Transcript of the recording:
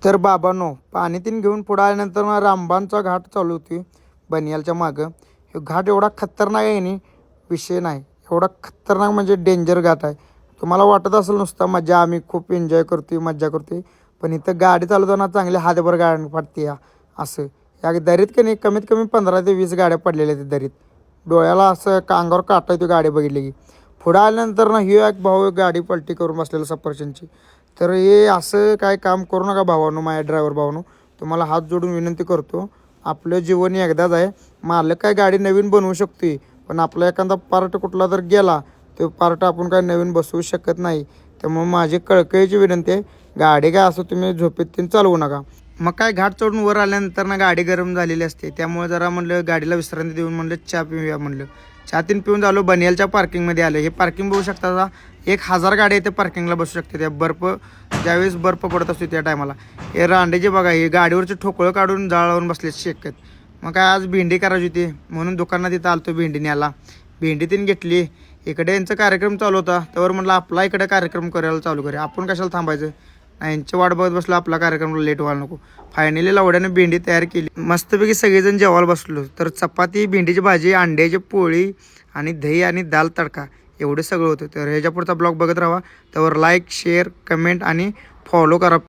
तर बाबांनो पाणी तीन घेऊन पुढं आल्यानंतर मग रामबानचा घाट चालू होती बनियालच्या मागं. हे घाट एवढा खतरनाक आहे नी विषय नाही. एवढा खतरनाक म्हणजे डेंजर घाट आहे. तुम्हाला वाटत असेल नुसता मजा आम्ही खूप एन्जॉय करतोय मज्जा करतोय, पण इथं गाडी चालवताना चांगली हातभर गाडी फाटते या असं. या दरीत की नाही कमीत कमी 15 ते 20 गाड्या पडलेल्या आहेत दरीत. डोळ्याला असं अंगावर काटा येतो गाडी बघितली की. पुढं आल्यानंतर ना ही एक भाऊ गाडी पलटी करून बसलेला सफरचंदची. तर हे असं काय काम करू नका भावानो, माझ्या ड्रायव्हर भावानो. तुम्हाला हात जोडून विनंती करतो, आपलं जीवन एकदाच आहे. मालक काय गाडी नवीन बनवू शकतोय, पण आपला एखादा पार्ट कुठला जर गेला तो पार्ट आपण काय नवीन बसवू शकत नाही. त्यामुळे माझी कळकळीची विनंती आहे, गाडी काय असं तुम्ही झोपेत तीन चालवू नका. मग काय घाट चढून वर आल्यानंतर ना गाडी गरम झालेली असते, त्यामुळे जरा म्हणलं गाडीला विश्रांती देऊन म्हणलं चहा पिऊया म्हणलं. चहा तीन पिऊन झालो, बनियालच्या पार्किंगमध्ये आलं. हे पार्किंग बघू शकता का, 1000 गाड्या इथे पार्किंगला बसू शकते. त्या ज्यावेळेस बर्फ पडत असतो त्या टायमाला. हे रांडेचे बघा, हे गाडीवरचे ठोकळं काढून जाळावरून बसले शेकत. मग काय आज भेंडी करायची होती म्हणून दुकानात इथं आलतो भेंडी न्यायला. भेंडी तीन घेतली. इकडे यांचा कार्यक्रम चालू होता, त्यावर म्हटलं आपला इकडे कार्यक्रम करायला चालू करूया, आपण कशाला थांबायचं. यांची वाट बघत बसलो, आपला कार्यक्रम लेट व्हायला नको. फायनली लावड्याने भेंडी तयार केली. मस्तपैकी सगळेजण जेवायला बसलो. तर चपाती, भेंडीची भाजी, अंड्याची पोळी आणि दही आणि दाल तडका एवढं सगळं होतं. तर ह्याच्या पुढचा ब्लॉग बघत राहा. त्यावर लाईक, शेअर, कमेंट आणि फॉलो करा.